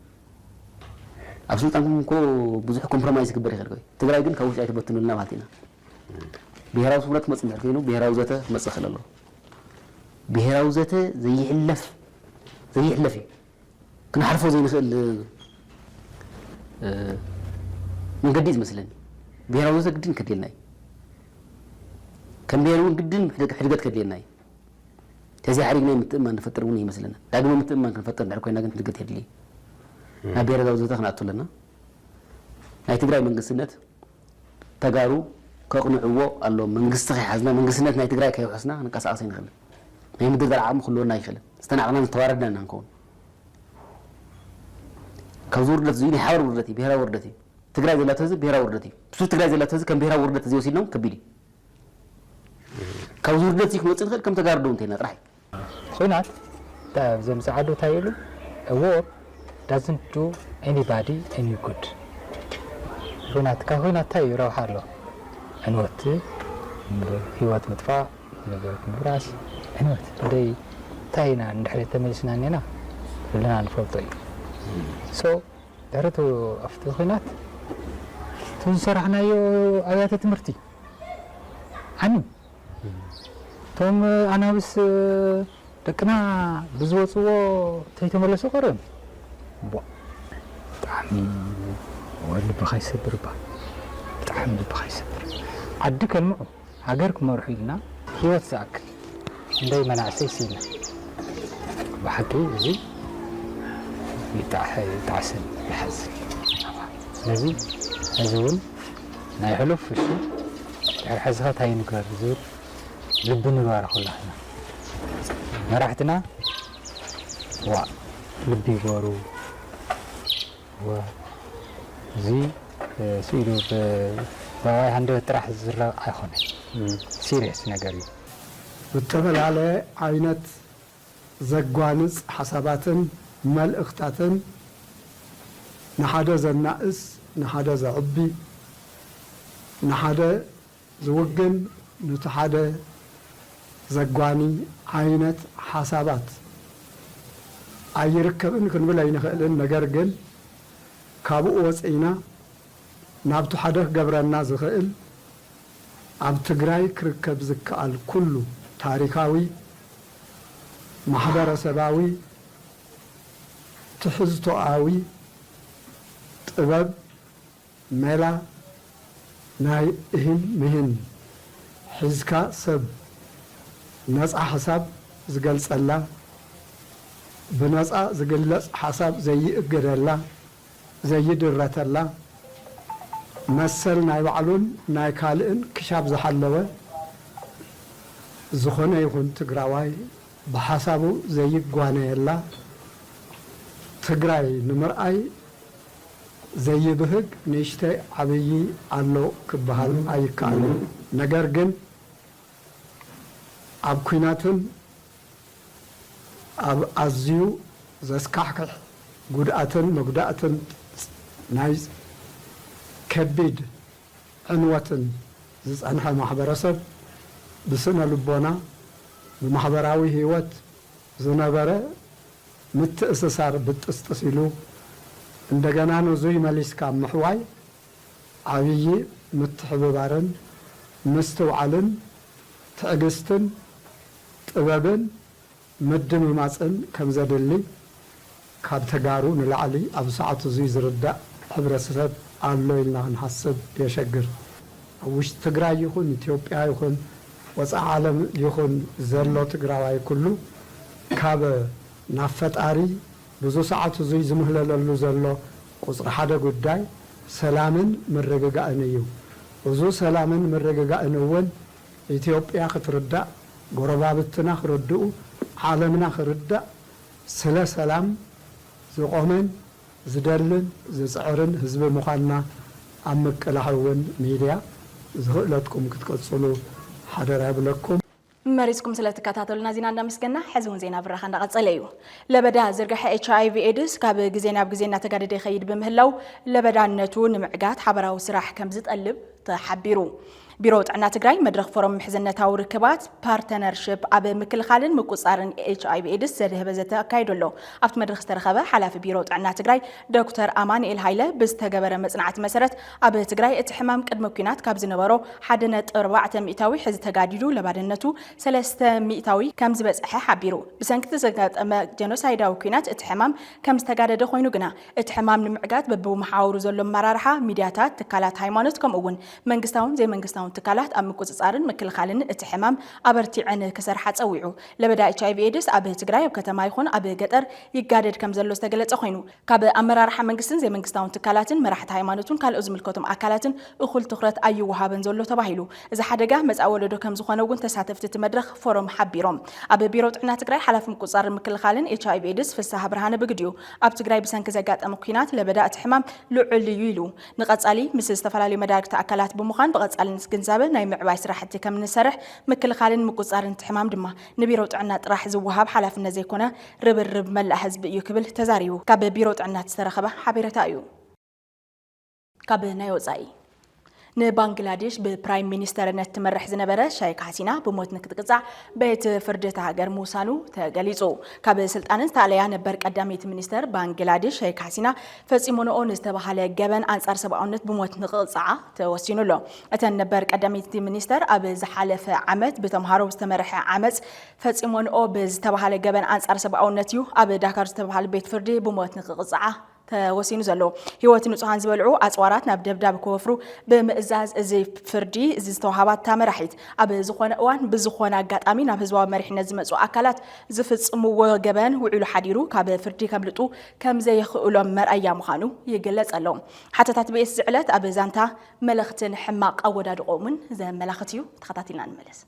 أب سلطانكم كو بزح كومبرومايز كبر خير تقرأ يقول كوش أي تبتنوا لنا بعدين بهراو صورة مصنع كينو بهراو ذاته مسخل الله بهراو ذاته زي حلفي كنا حرفه زي نخل من قديس مثلا بهراو ذاته قدين كديلناي كم بهراو قدين حدقت كديلناي هذه حريقنا متأمن نفتر وني مثلا داقنا متأمن نفتر نعرف كنا كنت نقدر لي نبير هذا وزوجته خنا أطلنا هاي تقرأ من قصنات تجارو كقنعوه الله من قصة حزنا من قصنات هاي تقرأ كيف حسنا أنا كاس عاصين خل هي مدة العام خلونا يخل استنعنا نتواردنا نكون كزور لتزيني حاور وردتي بهرا وردتي تقرأ زي لا تهز بهرا وردتي بس تقرأ زي لا تهز كم بهرا وردتي زي وسيلهم كبيري كزور لتزيك متسنخل كم تجاردون تينا راح خينات تا زي مساعدو تايلو a war doesn't do anybody any good خينات كخينات تاي يروح له انوت هيوات مدفع نبرك مبراس انوت دي تاينا ندحري تملسنا نينا لنا نفوتي سو دارتو افتو خينات تنصرحنا يو ايات تمرتي عني توم انا بس دكنا بزوصو تيتملسو قرن بو طعمي ولا بخاي سبر با طعم بخاي سبر عدك المعو هاجركم مرحيلنا هيوت ساك دايما عسي سينا بحكي زي يتعسل يحزن لذي أزول ناي حلوف في الشيء حزها تاي نقرر زول لبني بارا خلاحنا مرحتنا لبي بارو وزي سيرو بواي عنده ترح الزرع ايخونه سيريس نقري بالتبل على عينة زقوانس حساباتن ملእኽታትን ንሓደ ዘናእስ ንሓደ ዘዕቢ ንሓደ ዝውግን ነቲ ሓደ ዘጓኒ ዓይነት ሓሳባት ኣይርከብን ክንብል ኣይንኽእልን ነገር ግን ካብኡ ወፂና ናብቲ ሓደ ክገብረና ዝኽእል ኣብ ትግራይ ክርከብ ዝከኣል ኩሉ ታሪካዊ ማሕበረሰባዊ تحزتوعاوي طبب ملا ناي إهن مهن حزكا سب نزع حساب زقلس الله بنزع زقلس حساب زي إقر الله زي درة الله مسل ناي بعلون ناي كالئن كشاب زحلوه زخونه يكون تقراواي بحسابه زي قوانه الله تقرأي نمرأي زي بهج نشتى عبي علو كبهال أي كانوا نجرجن أب كيناتن أب أزيو زسكحك جوداتن مجوداتن نايز كبيد عنواتن زس أنها محبرسب بسنة لبنا بمحبراوي هيوت زنبرة متأسسار بتستسيلو እንደገና ነው ዙይ መሊስካ محواي عبي متحببارن مستوعلن تأجستن طببن مدن ماصن كم زدلي ካብ ተጋሩ ንላዕሊ ኣብ ሰዓቱ ዙይ ዝርዳእ ሕብረተሰብ ኣሎ ኢልና ክንሓስብ የሸግር ኣብ ውሽጢ ትግራይ ይኹን ኢትዮጵያ ይኹን ወፃኢ ዓለም ይኹን ዘሎ ትግራዋይ ኩሉ ካብ ናብ ፈጣሪ ብዙ ሰዓቱ ዙይ ዝምህለለሉ ዘሎ ቁፅሪ ሓደ ጉዳይ ሰላምን ምርግጋእን እዩ ብዙ ሰላምን ምርግጋእን እውን ኢትዮጵያ ክትርዳእ ጎረባብትና ክርድኡ ዓለምና ክርዳእ ስለ ሰላም ዝቆመን ዝደልን ዝፅዕርን ህዝቢ ምዃንና ኣብ ምቅላሕውን ሚድያ ዝኽእለትኩም ክትቀፅሉ ሓደራ ይብለኩም مريسكم سلات كاتاتول نازينا نمسكنا حزون زينا برخان قصليو لبدا زرغح HIV ايدز كاب غزينا بغزينا تغادد يخيد بمهلاو لبدا نتو نمعقات حبراو سراح كم زتقلب تحبيرو بيرو طعنا تግራይ መድረኽ ፎረም ምሕዝነታዊ ርክባት ፓርትነርሺፕ ኣብ ምክልኻልን ምቁጻርን HIV ኤድስ ዘደህበ ዘተካይደሎ ኣብቲ መድረኽ ዝተረኸበ ሓላፊ ቢሮ ጥዕና ትግራይ ዶክተር አማኑኤል ሃይለ ብዝተገበረ መጽናዕቲ መሰረት ኣብ ትግራይ እቲ ሕማም ቅድመ ኩናት ካብ ዝነበሮ 1.4 ሚእታዊ ሕዚ ተጋዲዱ ለባድነቱ 3 ሚእታዊ ከም ዝበጽሐ ሓቢሩ ብሰንኪ ዘጋጠመ ጀኖሳይዳዊ ኩናት እቲ ሕማም ከም ዝተጋደደ ኮይኑ ግና እቲ ሕማም ንምዕጋት በብመሓውሩ ዘሎ መራርሓ ሚድያታት ትካላት ሃይማኖት ከምኡውን መንግስታውን ዘይመንግስታውን መንግስታውን ትካላት ኣብ ምቁፅጻርን ምክልኻልን እቲ ሕማም ኣበርቲዕን ክሰርሓ ፀዊዑ ለበዳ HIV ኤድስ ኣብ ትግራይ ኣብ ከተማ ይኹን ኣብ ገጠር ይጋደድ ከም ዘሎ ዝተገለጸ ኮይኑ ካብ ኣመራርሓ መንግስትን ዘይመንግስታውን ትካላትን መራሕቲ ሃይማኖትን ካልኦት ዝምልከቶም ኣካላትን እኹል ትኹረት ኣይወሃበን ዘሎ ተባሂሉ እዚ ሓደጋ መጻኢ ወለዶ ከም ዝኾነ እውን ተሳተፍቲ እቲ መድረኽ ፎረም ሓቢሮም ኣብ ቢሮ ጥዕና ትግራይ ሓላፊ ምቁፅጻርን ምክልኻልን HIV ኤድስ ፍሳሐ ብርሃነ ብግድዩ ኣብ ትግራይ ብሰንኪ ዘጋጠመ ኩናት ለበዳ እቲ ሕማም ልዑል እዩ ኢሉ ንቐጻሊ ምስ ዝተፈላለዩ መዳርግቲ ኣካላት ብምዃን ብቐጻሊ ንስግንዛበ ናይ ምዕባይ ስራሕቲ ከም ንሰርሕ ምክልኻልን ምቁፅጻርን እቲ ሕማም ድማ ንቢሮ ጥዕና ጥራሕ ዝወሃብ ሓላፍነት ዘይኮነ ርብርብ መላእ ህዝቢ እዩ ክብል ተዛሪቡ ካብ ቢሮ ጥዕና ዝተረኸበ ሓበሬታ እዩ ካብ ናይ ወጻኢ ንባንግላዴሽ ብፕራይም ሚኒስተርነት ትመርሕ ዝነበረ ሻይክ ሐሲና ብሞት ንክትቅጻዕ ቤት ፍርዲ ሃገር ምውሳኑ ተገሊጹ ካብ ስልጣንን ተኣለያ ነበር ቀዳሚት ሚኒስተር ባንግላዴሽ ሻይክ ሐሲና ፈጺሞንኦ ንዝተባሃለ ገበን አንጻር ሰብኣውነት ብሞት ንክቅጻዓ ተወሲኑሎ እተን ነበር ቀዳሚት ሚኒስተር ኣብ ዝሓለፈ ዓመት ብተምሃሮ ዝተመርሐ ዓመፅ ፈጺሞንኦ ብዝተባሃለ ገበን አንጻር ሰብኣውነት እዩ ኣብ ዳካር ዝተባሃለ ቤት ፍርዲ ብሞት ንክቅጻዓ ተወሲኑ ዘሎ ህይወት ንጹሃን ዝበልዑ ኣጽዋራት ናብ ደብዳብ ከወፍሩ ብምእዛዝ እዚ ፍርዲ እዚ ዝተዋሃባት ተመራሒት ኣብ ዝኾነ እዋን ብዝኾነ አጋጣሚ ናብ ህዝባዊ መሪሕነት ዝመጹ ኣካላት ዝፍጽምዎ ገበን ውዕሉ ሓዲሩ ካብ ፍርዲ ከምልጡ ከም ዘይኽእሎም መርኣያ ምዃኑ ይግለጽ ኣሎ ሓተታት ቤስ ዝዕለት ኣብ ዛንታ መልእኽትን ሕማቕ ኣወዳድቆምን ዘመላኽት እዩ ተኸታቲልና እንመለስ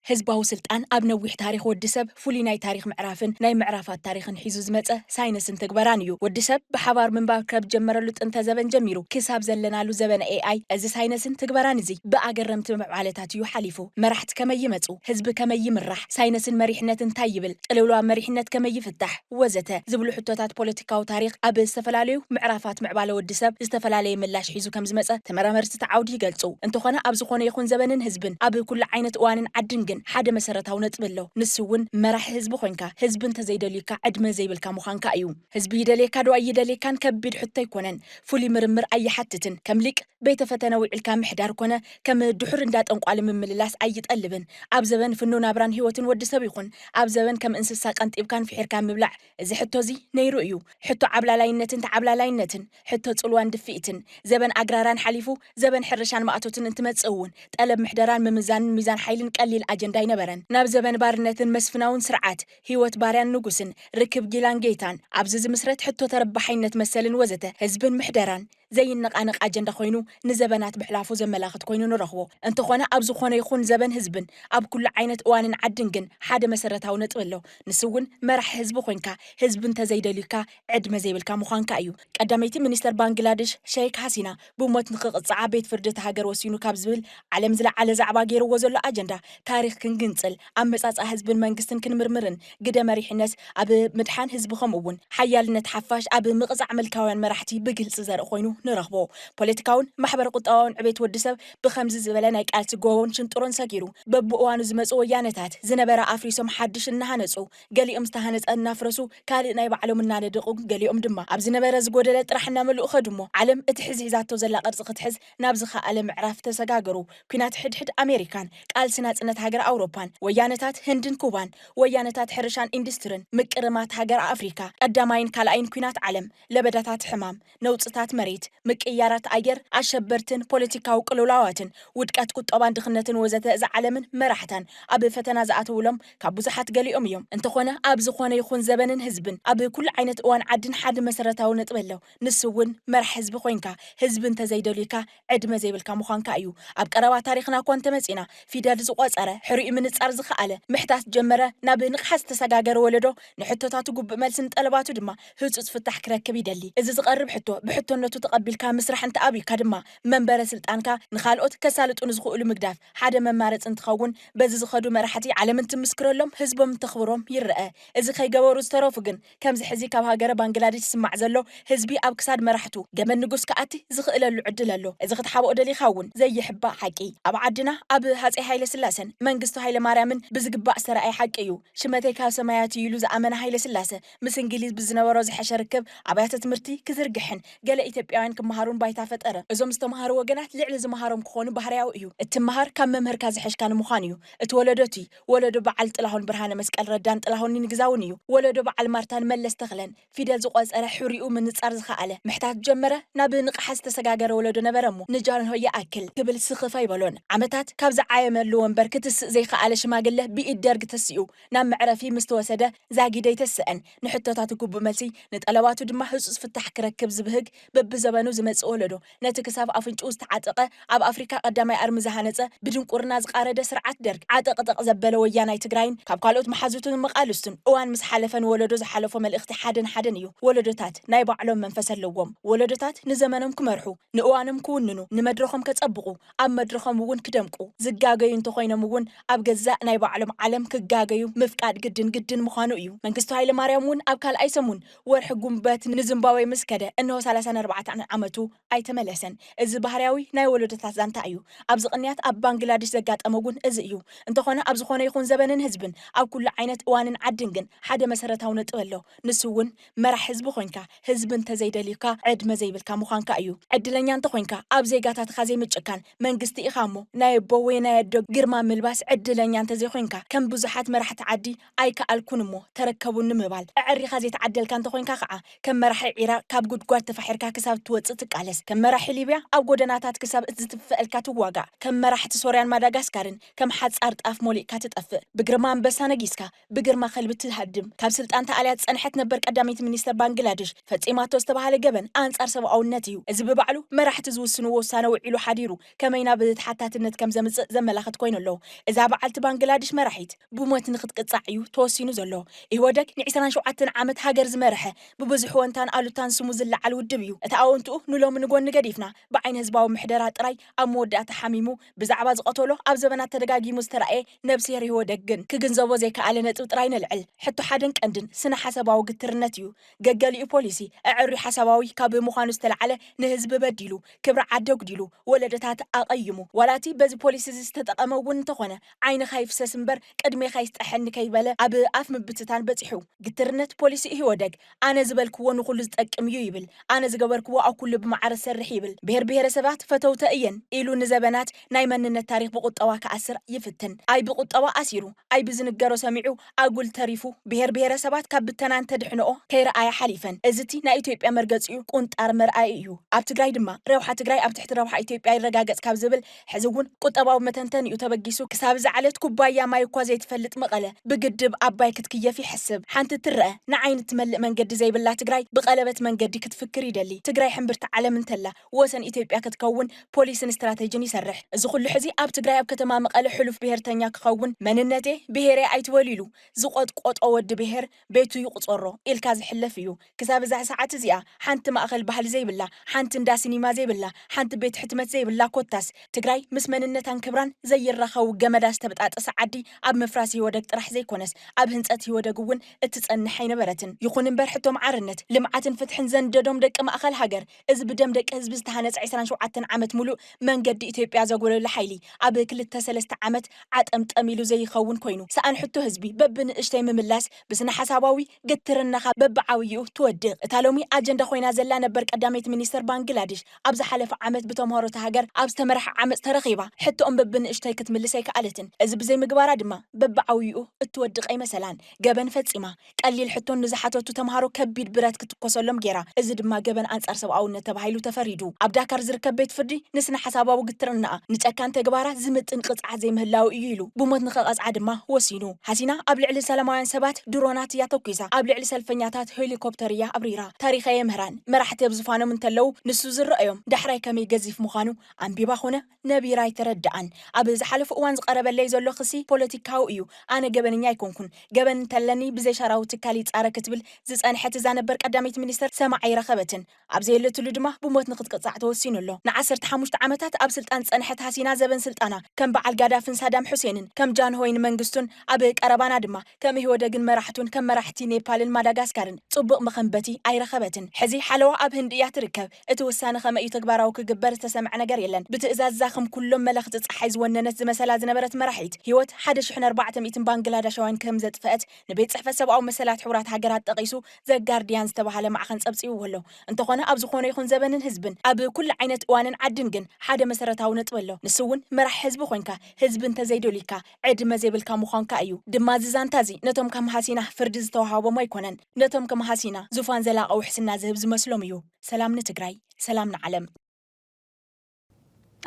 ህዝባዊ ስልጣን ኣብ ነዊሕ ታሪኽ ወዲሰብ ፍሉይ ናይ ታሪኽ ምዕራፍን ናይ ምዕራፋት ታሪኽን ሒዙ ዝመፀ ሳይንስን ትግበራን እዩ ወዲሰብ ብሓባር ምንባብ ካብ ጀመረሉ ጥንተ ዘበን ጀሚሩ ክሳብ ዘለናሉ ዘበን AI እዚ ሳይንስን ትግበራን እዚ ብኣገረምቲ ምዕባለታት እዩ ሓሊፉ መራሕቲ ከመይ ይመፁ ህዝቢ ከመይ ይምራሕ ሳይንስን መሪሕነትን እንታይ ይብል ቅልውላዊ መሪሕነት ከመይ ይፍታሕ ወዘተ ዝብሉ ሕቶታት ፖለቲካዊ ታሪኽ ኣብ ዝተፈላለዩ ምዕራፋት ምዕባለ ወዲሰብ ዝተፈላለየ ምላሽ ሒዙ ከም ዝመፀ ተመራመርቲ ተዓውዲ ይገልጹ እንተኾነ ኣብ ዝኾነ ይኹን ዘበንን ህዝብን ኣብ ኩሉ ዓይነት እዋንን ዓድን ሓደ መሰረታዊ ነጥብ ኣሎ ንስውን መራሒ ህዝቢ ኮይንካ ህዝቢ እንተዘይደልዩካ ዕድመ ዘይብልካ ምዃንካ እዩ ህዝቢ ይደልየካ ዶ ኣይደልየካን ከቢድ ሕቶ ይኮነን ፍሉይ ምርምር ኣይሓትትን ከም ሊቅ ቤተ ፈተነ ውዕልካ ምሕዳር ኮነ ከም ድሑር እንዳጠንቋል ምምልላስ ኣይጠልብን ኣብ ዘበን ፍኑ ናብራን ህይወትን ወዲሰብ ይኹን ኣብ ዘበን ከም እንስሳ ቀንጢብካን ፍሒርካ ምብላዕ እዚ ሕቶ እዚ ነይሩ እዩ ሕቶ ዓብላላይነትን ተዓብላላይነትን ሕቶ ጽልዋን ድፊእትን ዘበን ኣግራራን ሓሊፉ ዘበን ሕርሻን ማእቶትን እንትመጽውን ጠለብ ምሕደራን ምምዛንን ሚዛን ሓይልን ቀሊል ኣጀንዳ ይነበረን ናብ ዘበን ባርነትን መስፍናውን ስርዓት ህይወት ባርያን ንጉስን ርክብ ጊላን ጌታን ኣብዚ ዝምስረት ሕቶ ተረባሓይነት መሰልን ወዘተ ህዝብን ምሕደራን ዘይነቃነቅ አጀንዳ ኮይኑ ንዘበናት ብሕላፉ ዘመላኽት ኮይኑ ንረኽቦ እንተኾነ ኣብ ዝኾነ ይኹን ዘበን ህዝብን ኣብ ኩሉ ዓይነት እዋንን ዓድን ግን ሓደ መሰረታዊ ነጥብ ኣሎ ንስውን መራሒ ህዝቢ ኮይንካ ህዝቢ እንተዘይደልዩካ ዕድመ ዘይብልካ ምዃንካ እዩ ቀዳመይቲ ሚኒስተር ባንግላዴሽ ሼክ ሐሲና ብሞት ንክቅፅዓ ቤት ፍርዲ ሃገር ወሲኑ ካብ ዝብል ዓለም ዝለዓለ ዛዕባ ገይርዎ ዘሎ አጀንዳ ታሪኽ ክንግንፅል ኣብ መጻጻ ህዝብን መንግስትን ክንምርምርን ግደ መሪሕነት ኣብ ምድሓን ህዝቢ ከምኡውን ሓያልነት ሓፋሽ ኣብ ምቕፃዕ መልካውያን መራሕቲ ብግልጽ ዘርኢ ኮይኑ ንረኽቦ ፖለቲካውን ማሕበር ቁጠባውን ዕቤት ወዲሰብ ብኸምዚ ዝበለ ናይ ቃልሲ ጎቦን ሽንጥሮን ሰጊሩ በብእዋኑ ዝመፁ ወያነታት ዝነበረ ኣፍሪሶም ሓድሽ እናሃነፁ ገሊኦም ዝተሃነፀ እናፍረሱ ካልእ ናይ ባዕሎም እናነደቑ ገሊኦም ድማ ኣብ ዝነበረ ዝጎደለ ጥራሕ እናመልኡ ኸድሞ ዓለም እቲ ሕዚ ሒዛቶ ዘላ ቅርፂ ክትሕዝ ናብ ዝኸኣለ ምዕራፍ ተሰጋገሩ ኩናት ሕድሕድ ኣሜሪካን ቃልሲ ናጽነት ሃገር ኣውሮፓን ወያነታት ህንድን ኩባን ወያነታት ሕርሻን ኢንዱስትሪን ምቅርማት ሃገር ኣፍሪካ ቀዳማይን ካልኣይን ኩናት ዓለም ለበዳታት ሕማም ነውፅታት መሬት ምቅያራት ኣየር ኣሸበርትን ፖለቲካዊ ቅልውላዋትን ውድቀት ቁጠባን ድኽነትን ወዘተ ዝዓለምን መራሕታን ኣብ ፈተና ዝኣተውሎም ካብ ብዙሓት ገሊኦም እዮም እንተኾነ ኣብ ዝኾነ ይኹን ዘበንን ህዝብን ኣብ ኩሉ ዓይነት እዋን ዓድን ሓደ መሰረታዊ ነጥብ ኣሎ ንስውን መራሒ ህዝቢ ኮይንካ ህዝቢ እንተዘይደልዩካ ዕድመ ዘይብልካ ምዃንካ እዩ ኣብ ቀረባ ታሪኽና እኳ እንተመፂና ፊደል ዝቆፀረ ሕሩይ ምንጻር ዝኸኣለ ምሕታት ጀመረ ናብ ንቕሓስ ተሰጋገረ ወለዶ ንሕቶታቱ ጉቡእ መልስን ጠለባቱ ድማ ህፁፅ ፍታሕ ክረክብ ይደሊ እዚ ዝቐርብ ሕቶ ብሕቶነቱ ተቐቢልካ ምስራሕ እንተ ኣብይካ ድማ መንበረ ስልጣንካ ንኻልኦት ከሳልጡን ዝኽእሉ ምግዳፍ ሓደ መማረፅ እንትኸውን በዚ ዝኸዱ መራሕቲ ዓለምን ትምስክረሎም ህዝቦም ተኽብሮም ይርአ እዚ ከይገበሩ ዝተረፉ ግን ከምዚ ሕዚ ካብ ሃገረ ባንግላዴሽ ስማዕ ዘሎ ህዝቢ ኣብ ክሳድ መራሕቱ ገመድ ንጉስ ከኣቲ ዝኽእለሉ ዕድል ኣሎ እዚ ክትሓብኦ ደሊኻ እውን ዘይሕባእ ሓቂ ኣብ ዓድና ኣብ ሃፀይ ሃይለ ስላሰን መንግስቱ ሃይለ ማርያምን ብዝግባእ ዝተረኣየ ሓቂ እዩ ሽመተይ ካብ ሰማያት ኢሉ ዝኣመነ ሃይለ ስላሰ ምስ እንግሊዝ ብዝነበሮ ዝሐሸ ርክብ ኣብያተ ትምህርቲ ክዝርግሕን ገለ ኢትዮጵያ ትግራዋያን ክመሃሩን ባይታ ፈጠረ እዞም ዝተመሃሩ ወገናት ልዕሊ ዝመሃሮም ክኾኑ ባህርያዊ እዩ እትመሃር ካብ መምህርካ ዝሕሽካን ምዃን እዩ እትወለዶቲ ወለዶ በዓል ጥላሁን ብርሃነ መስቀል ረዳን ጥላሁን ንግዛውን እዩ ወለዶ በዓል ማርታን መለስ ተኽለን ፊደል ዝቆፀረ ሕሪኡ ምንጻር ዝኸኣለ ምሕታት ጀመረ ናብ ንቕሓ ዝተሰጋገረ ወለዶ ነበረሙ ንጃን ሆየ ኣክል ክብል ስኽፋ ይበሎን ዓመታት ካብ ዝዓየመሉ ወንበር ክትስእ ዘይከኣለ ሽማግለ ብኢድ ደርግ ተሲኡ ናብ መዕረፊ ምስተወሰደ ዛጊደይ ተስአን ንሕቶታት ጉቡ መልሲ ንጠለባቱ ድማ ህጹጽ ፍታሕ ክረክብ ዝብህግ በብዘበኑ ዝመጽእ ወለዶ ነቲ ክሳብ ኣፍንጭኡ ዝተዓጠቐ ኣብ ኣፍሪካ ቀዳማይ ኣርሚ ዝሃነጸ ብድንቁርና ዝቃረደ ስርዓት ደርግ ዓጠቕጥቕ ዘበለ ወያናይ ትግራይን ካብ ካልኦት መሓዙትን መቃልስቱን እዋን ምስ ሓለፈን ወለዶ ዝሓለፎ መልእኽቲ ሓደን እዩ ወለዶታት ናይ ባዕሎም መንፈስ ኣለዎም ወለዶታት ንዘመኖም ክመርሑ ንእዋኖም ክውንኑ ንመድረኾም ከጸብቑ ኣብ መድረኾም እውን ክደምቁ ዝጋገዩ እንተኾይኖም እውን ኣብ ገዛእ ናይ ባዕሎም ዓለም ክጋገዩ ምፍቃድ ግድን ምዃኑ እዩ መንግስቱ ሃይለ ማርያም እውን ኣብ ካልኣይ ሰሙን ወርሒ ጉንበት ንዚምባብዌ ምስከደ እነሆ 34 ዓመቱ ኣይተመለሰን እዚ ባህርያዊ ናይ ወለዶታት ዛንታ እዩ ኣብ ዝቕንያት ኣብ ባንግላዴሽ ዘጋጠመ እውን እዚ እዩ እንተኾነ ኣብ ዝኾነ ይኹን ዘበንን ህዝብን ኣብ ኩሉ ዓይነት እዋንን ዓድን ግን ሓደ መሰረታዊ ነጥብ ኣሎ ንሱ እውን መራሕ ህዝቢ ኮይንካ ህዝቢ እንተዘይደልዩካ ዕድመ ዘይብልካ ምዃንካ እዩ ዕድለኛ እንተኮይንካ ኣብ ዜጋታትካ ዘይምጭካን መንግስቲ ኢኻ እሞ ናይ ኣቦ ወይ ናይ ኣዶ ግርማ ምልባስ ዕድለኛ እንተዘይኮይንካ ከም ብዙሓት መራሕቲ ዓዲ ኣይከኣልኩን እሞ ተረከቡን ምባል ዕሪኻ ዘይተዓደልካ እንተኮይንካ ከዓ ከም መራሒ ዒራቅ ካብ ጉድጓድ ተፋሒርካ ክሳብ ትወፅእ ትቃለስ ከም መራሒ ሊብያ ኣብ ጎደናታት ክሳብ ዝትፍአልካ ትዋጋእ ከም መራሕቲ ሶርያን ማዳጋስካርን ከም ሓጻር ጣፍ ሞሊእካ ትጠፍእ ብግርማ አንበሳ ነጊስካ ብግርማ ከልቢ ትሃድም ካብ ስልጣን ተኣልያ ጸንሐት ነበር ቀዳሚት ሚኒስተር ባንግላዴሽ ፈጺማቶ ዝተባሃለ ገበን አንጻር ሰብኣውነት እዩ እዚ ብባዕሉ መራሕቲ ዝውስንዎ ውሳነ ውዒሉ ሓዲሩ ከመይና ብተሓታትነት ከም ዘምጽእ ዘመላኽት ኮይኑ ኣሎ እዛ በዓልቲ ባንግላዴሽ መራሒት ብሞት ንኽትቅጻዕ እዩ ተወሲኑ ዘሎ ይወደግ ን27 ዓመት ሃገር ዝመርሐ ብብዙሕ ወንታን ኣሉታን ስሙ ዝለዓል ውድብ እዩ እቲ ኣወንትኡ ንሎም ንጎኒ ገዲፍና ብዓይን ህዝባዊ ምሕደራ ጥራይ ኣብ መወዳእታ ሓሚሙ ብዛዕባ ዝቐተሎ ኣብ ዘበናት ተደጋጊሙ ዝተረኣየ ነብስሄር ይወደግን ክግንዘቦ ዘይከኣለ ነጥብ ጥራይ ነልዕል ሕቶ ሓደን ቀንድን ስነ ሓሰባዊ ግትርነት እዩ ገገሊኡ ፖሊሲ ኣዕሪ ሓሰባዊ ካብ ምዃኑ ዝተለዓለ ንህዝቢ በዲሉ ክብሪ ዓደ ጉዲሉ ወለደታት ኣቐይሙ ዋላቲ በዚ ፖሊሲ ዝተጠቐመ እውን እንተኾነ ዓይንኻ ይፍሰስ እምበር ቅድሜኻ ይስጠሐኒ ከይበለ ኣብ ኣፍ ምብትታን በፂሑ ግትርነት ፖሊሲ ይወደግ ኣነ ዝበልክዎ ንኹሉ ዝጠቅም እዩ ይብል ኣነ ዝገበርክዎ ኣብ ኩሉ ብማዕረ ሰርሕ ይብል ብሄር ብሄረሰባት ፈተውተ እየን ኢሉ ንዘበናት ናይ መንነት ታሪክ ብቁጠባ ከኣስር ይፍትን ኣይ ብቁጠባ ኣሲሩ ኣይ ብዝንገሮ ሰሚዑ ኣጉል ተሪፉ ብሄር ብሄረሰባት ካብ ብተናን ተድሕንኦ ከይረኣያ ሓሊፈን እዚቲ ናይ ኢትዮጵያ መርገፂኡ ቁንጣር መርኣይ እዩ ኣብ ትግራይ ድማ ረብሓ ትግራይ ኣብ ትሕቲ ረብሓ ኢትዮጵያ ይረጋገጽ ካብ ዝብል ሕዚ እውን ቁጠባዊ መተንተን እዩ ተበጊሱ ክሳብ ዝዓለት ኩባያ ማይ እኳ ዘይትፈልጥ መቐለ ብግድብ ኣባይ ክትክየፍ ይሕስብ ሓንቲ ትርአ ንዓይኒ ትመልእ መንገዲ ዘይብላ ትግራይ ብቐለበት መንገዲ ክትፍክር ይደሊ ትግራይ ሕምብርቲ ዓለም እንተላ ወሰን ኢትዮጵያ ክትከውን ፖሊስን ስትራቴጂን ይሰርሕ እዚ ኩሉ ሕዚ ኣብ ትግራይ ኣብ ከተማ መቐለ ሕሉፍ ብሄርተኛ ክኸውን መንነቴ ብሄሬ ኣይትወሊሉ ዝቆጥቆጦ ወዲ ብሄር ቤቱ ይቁፀሮ ኢልካ ዝሕለፍ እዩ ክሳብ እዛ ሰዓት እዚኣ ሓንቲ ማእኸል ባህሊ ዘይብላ ሓንቲ እንዳ ሲኒማ ዘይብላ ሓንቲ ቤት ሕትመት ዘይብላ ኮታስ ትግራይ ምስ መንነታን ክብራን ዘይራኸው ገመዳ ዝተበጣጠሰ ዓዲ ኣብ ምፍራስ ይወደግ ጥራሕ ዘይኮነስ ኣብ ህንፀት ይወደግ እውን እትጸንሕ ኣይነበረትን ይኹን እምበር ሕቶም ዓርነት ልምዓትን ፍትሕን ዘንደዶም ደቂ ማእኸል ሃገር እዚ ብደም ደቂ ህዝቢ ዝተሃነፀ 27 ዓመት ሙሉእ መንገዲ ኢትዮጵያ ዘጎለለ ሓይሊ ኣብ 2-3 ዓመት ዓጠምጠሚሉ ዘይኸውን ኮይኑ ሰኣን ሕቶ ህዝቢ በብንእሽተይ ምምላስ ብስነ ሓሳባዊ ግትርናኻ በብዓውይኡ ትወድቕ እታ ሎሚ ኣጀንዳ ኮይና ዘላ ነበር ቀዳሚት ሚኒስተር ባንግላዴሽ ኣብ ዝሓለፈ ዓመት ብተምሃሮታ ሃገር ኣብ ዝተመርሐ ዓመፅ ተረኺባ ሕቶኦም በብንእሽተይ ክትምልስ ኣይከኣለትን እዚ ብዘይ ምግባራ ድማ በብዓውይኡ እትወድቕ ኣይመሰላን ገበን ፈጺማ ቀሊል ሕቶን ንዝሓተቱ ተምሃሮ ከቢድ ብረት ክትኮሰሎም ጌራ እዚ ድማ ገበን አንጻር ሰብኣውነት ተባሂሉ ተፈሪዱ ኣብ ዳካር ዝርከብ ቤት ፍርዲ ንስነ ሓሳባዊ ግትርና ንጨካን ተግባራ ዝምጥን ቅጽዓት ዘይምህላው እዩ ኢሉ ብሞት ንኸቐጽዓ ድማ ወሲኑ ሓሲና ኣብ ልዕሊ ሰላማውያን ሰባት ድሮናት እያ ተኲሳ ኣብ ልዕሊ ሰልፈኛታት ሄሊኮፕተር እያ ኣብሪራ ታሪኻዊ ምህራን መራሕቲ ኣብ ዝፋኖም እንተለው ንሱ ዝረአዮም ዳሕራይ ከመይ ገዚፍ ምዃኑ ኣንቢባ ኾነ ነቢራ ይተረድኣን ኣብ ዝሓለፈ እዋን ዝቐረበለይ ዘሎ ክሲ ፖለቲካዊ እዩ ኣነ ገበንኛ ኣይኮንኩን ገበን እንተለኒ ብዘይ ሸራዊ ትካል ይጻረ ክትብል ዝጸንሐት እዛ ነበር ቀዳሚት ሚኒስተር ሰማዕ ይረኸበትን ኣብ ዘየለትሉ ድማ ብሞት ንኽትቅጻዕ ተወሲኑ ኣሎ ን15 ዓመታት ኣብ ስልጣን ጸንሐት ሓሲና ዘበን ስልጣና ከም በዓል ጋዳፍን ሳዳም ሑሴንን ከም ጃንሆይን መንግስቱን ኣብ ቀረባና ድማ ከም ህወደግን መራሕቱን ከም መራሕቲ ኔፓልን ማዳጋስካርን ጽቡቕ መኸንበቲ ኣይረኸበትን ሕዚ ሓለዋ ኣብ ህንዲ እያ ትርከብ እቲ ውሳነ ከመይ እዩ ተግባራዊ ክግበር ዝተሰምዐ ነገር የለን ብትእዛዝ ዛኸም ኩሎም መለኽቲ ፀሓይ ዝወነነት ዝመሰላ ዝነበረት መራሒት ህይወት 1400 ባንግላዴሻውያን ከም ዘጥፈአት ንቤት ጽሕፈት ሰብኣዊ መሰላት ሕቡራት ሃገራት ጠቒሱ ዘጋርዲያን ዝተባሃለ ማዕኸን ጸብጺቡ ኣሎ እንተኾነ ኣብ ዝኾነ ዝኾነ ይኹን ዘበንን ህዝብን ኣብ ኩሉ ዓይነት እዋንን ዓድን ግን ሓደ መሰረታዊ ነጥብ ኣሎ ንሱ እውን መራሕ ህዝቢ ኮይንካ ህዝቢ እንተዘይደልዩካ ዕድመ ዘይብልካ ምዃንካ እዩ ድማ ዝዛንታ እዚ ነቶም ከመሃሲና ፍርዲ ዝተዋሃቦም ኣይኮነን ነቶም ከመሃሲና ዙፋን ዘላቐ ውሕስና ዝህብ ዝመስሎም እዩ ሰላም ንትግራይ ሰላም ንዓለም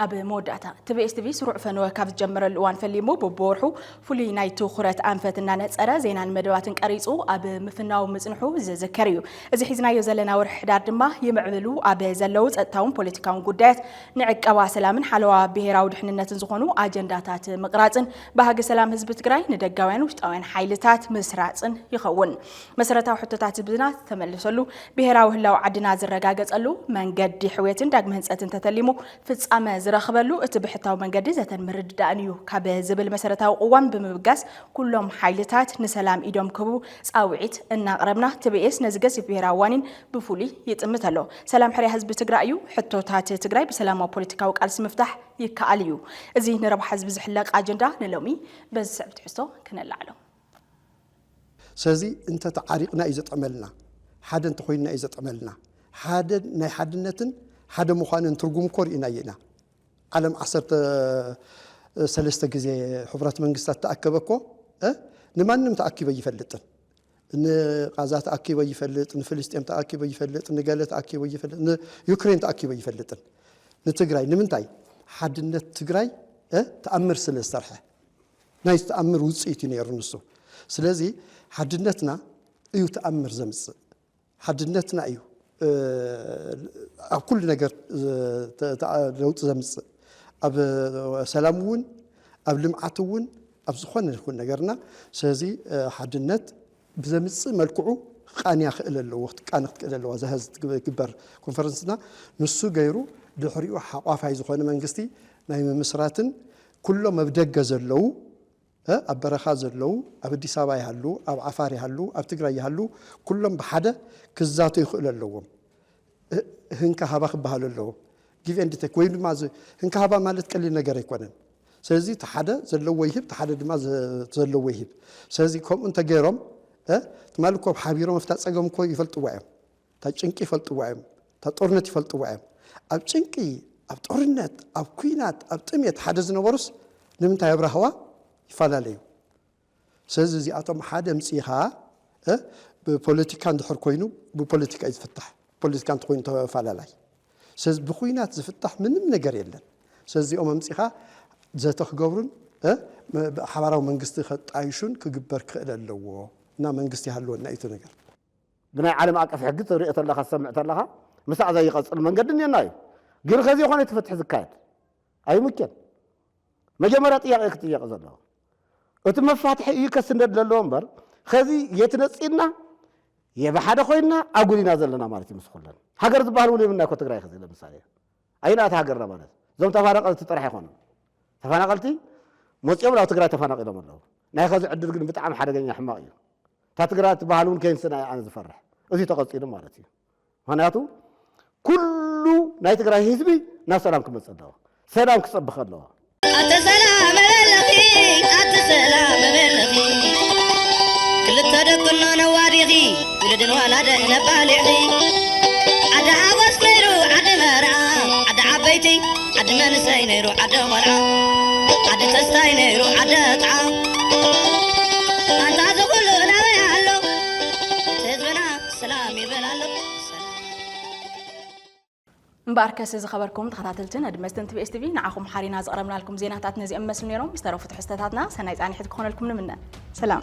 ኣብ መወዳእታ TBS TV ስሩዕ ፈነወ ካብ ዝጀመረሉ እዋን ፈሊሙ በቦርሑ ፍሉይ ናይ ትኹረት ኣንፈት እናነፀረ ዜናን መደባትን ቀሪፁ ኣብ ምፍናው ምፅንሑ ዝዝከር እዩ እዚ ሒዝናዮ ዘለና ወርሒ ሕዳር ድማ ይምዕብሉ ኣብ ዘለው ፀጥታውን ፖለቲካውን ጉዳያት ንዕቀባ ሰላምን ሓለዋ ብሄራዊ ድሕንነትን ዝኾኑ ኣጀንዳታት ምቕራፅን ባህጊ ሰላም ህዝቢ ትግራይ ንደጋውያን ውሽጣውያን ሓይልታት ምስራፅን ይኸውን መሰረታዊ ሕቶታት ህዝብና ተመልሰሉ ብሄራዊ ህላው ዓድና ዝረጋገፀሉ መንገዲ ሕውየትን ዳግመ ህንፀትን ተተሊሙ ፍጻመ ዝረኽበሉ እቲ ብሕታዊ መንገዲ ዘተን ምርድዳእን እዩ ካብ ዝብል መሰረታዊ ቅዋም ብምብጋስ ኩሎም ሓይልታት ንሰላም ኢዶም ክህቡ ፃውዒት እናቕረብና TBS ነዚ ገዚፍ ብሄራዊ ዋኒን ብፍሉይ ይጥምት ኣሎ ሰላም ሕርያ ህዝቢ ትግራይ እዩ ሕቶታት ትግራይ ብሰላማዊ ፖለቲካዊ ቃልሲ ምፍታሕ ይከኣል እዩ እዚ ንረብሓ ህዝቢ ዝሕለቕ ኣጀንዳ ንሎሚ በዚ ስዕብ ትሕዝቶ ክነላዕሎ ስለዚ እንተ ተዓሪቕና እዩ ዘጠመልና ሓደ እንተኮይንና እዩ ዘጠመልና ሓደ ናይ ሓድነትን ሓደ ምዃንን ትርጉም ኮርኢና ኢና ዓለም 13 ጊዜ ሕብረት መንግስታት ተኣከበኮ ንማንም ተኣኪበ ይፈልጥን ንጋዛ ተኣኪበ ይፈልጥ ንፍልስጤም ተኣኪበ ይፈልጥ ንገለ ተኣኪበ ይፈልጥ ንዩክሬን ተኣኪበ ይፈልጥን ንትግራይ ንምንታይ ሓድነት ትግራይ ተኣምር ስለ ዝሰርሐ ናይ ተኣምር ውፅኢት እዩ ነይሩ ንሱ ስለዚ ሓድነትና እዩ ተኣምር ዘምፅእ ሓድነትና እዩ ኣብ ኩሉ ነገር ለውጥ ዘምፅእ ኣብ ሰላም እውን ኣብ ልምዓት እውን ኣብ ዝኾነ ይኹን ነገርና ስለዚ ሓድነት ብዘምፅእ መልክዑ ቃንያ ክእል ኣለዎ ቃንያ ክእል ኣለዎ ዘህዝ ግበር ኮንፈረንስና ንሱ ገይሩ ድሕሪኡ ሓቋፋይ ዝኾነ መንግስቲ ናይ ምምስራትን ኩሎም ኣብ ደገ ዘለው ኣብ በረኻ ዘለው ኣብ አዲስ አበባ ይሃሉ ኣብ ዓፋር ይሃሉ ኣብ ትግራይ ይሃሉ ኩሎም ብሓደ ክዛቱ ይኽእል ኣለዎም ህንካ ሃባ ክበሃል ኣለዎ give and take ወይ ድማ ህንካ ሃባ ማለት ቀሊል ነገር ኣይኮነን ስለዚ ተሓደ ዘለዎ ይህብ ተሓደ ድማ ዘለዎ ይህብ ስለዚ ከምኡ እንተገይሮም ትማልኮ ሓቢሮም ፍታ ፀገም ኮ ይፈልጥዋ እዮም ታ ጭንቂ ይፈልጥዋ እዮም ታ ጦርነት ይፈልጥዋ እዮም ኣብ ጭንቂ ኣብ ጦርነት ኣብ ኩናት ኣብ ጥሜት ሓደ ዝነበሩስ ንምንታይ ኣብራህዋ ይፈላለዩ ስለዚ እዚኣቶም ሓደ ምፅኢኻ ብፖለቲካ እንድሕር ኮይኑ ብፖለቲካ ይዝፍታሕ ፖለቲካ እንተኮይኑ ተፈላለይ ስለዚ ብኩናት ዝፍታሕ ምንም ነገር የለን ስለዚ ኦም ምፅኢኻ ዘተኽገብሩን ሓባራዊ መንግስቲ ከጣይሹን ክግበር ክእል ኣለዎ እና መንግስቲ ይሃልወና እዩ ነገር ብናይ ዓለም ኣቀፍ ሕጊ ትሪኦ ተለኻ ሰምዕ ተለኻ ምስዕ ዘይቀፅል መንገዲ እኒአና እዩ ግን ከዚ ይኾነ ትፈትሕ ዝካየድ ኣይምከን መጀመርያ ጥያቄ ክትጥየቕ ዘለዎ እቲ መፋትሒ እዩ ከስንደድ ዘለዎ እምበር ከዚ የትነፂና የብሓደ ኮይና ኣጉሊና ዘለና ማለት ይመስኩለን ሃገር ዝበሃል እውን የምናይኮ ትግራይ ከዚ ለምሳሌ ኣይናት ሃገርና ማለት ዞም ተፈናቀልቲ ጥራሕ ይኾኑ ተፈናቀልቲ መፅኦም ናብ ትግራይ ተፈናቂሎም ኣለዉ ናይ ከዚ ዕድል ግን ብጣዕሚ ሓደገኛ ሕማቕ እዩ እታ ትግራይ ትበሃል እውን ከይንስና ኣነ ዝፈርሕ እዚ ተቐፂሉ ማለት እዩ ምክንያቱ ኩሉ ናይ ትግራይ ህዝቢ ናብ ሰላም ክመፅእ ኣለዎ ሰላም ክፀብኽ ኣለዎ ሰላም በለኺ ክልተ ደቅና ነዋዲኺ ውልድን ዋላደን ነባሊዒ ዓዲ ሓወስ ነይሩ ዓዲ መርዓ ዓዲ ዓበይቲ ዓዲ መንእሰይ ነይሩ ዓዲ ቆልዓ ዓዲ ተስታይ ነይሩ ዓዲ ጣዓ ኣንታ ዝኩሉ ናበይ ኣሎ ህዝብና ሰላም ይበል ኣሎ مباركة زخبركم تخاطلتنا دمستن TBS TV نعاكم حارينا زقربنا لكم زيناتات نزي أمسل نيرهم بستروا فتح استاتاتنا سنة عن حد كون لكم منا سلام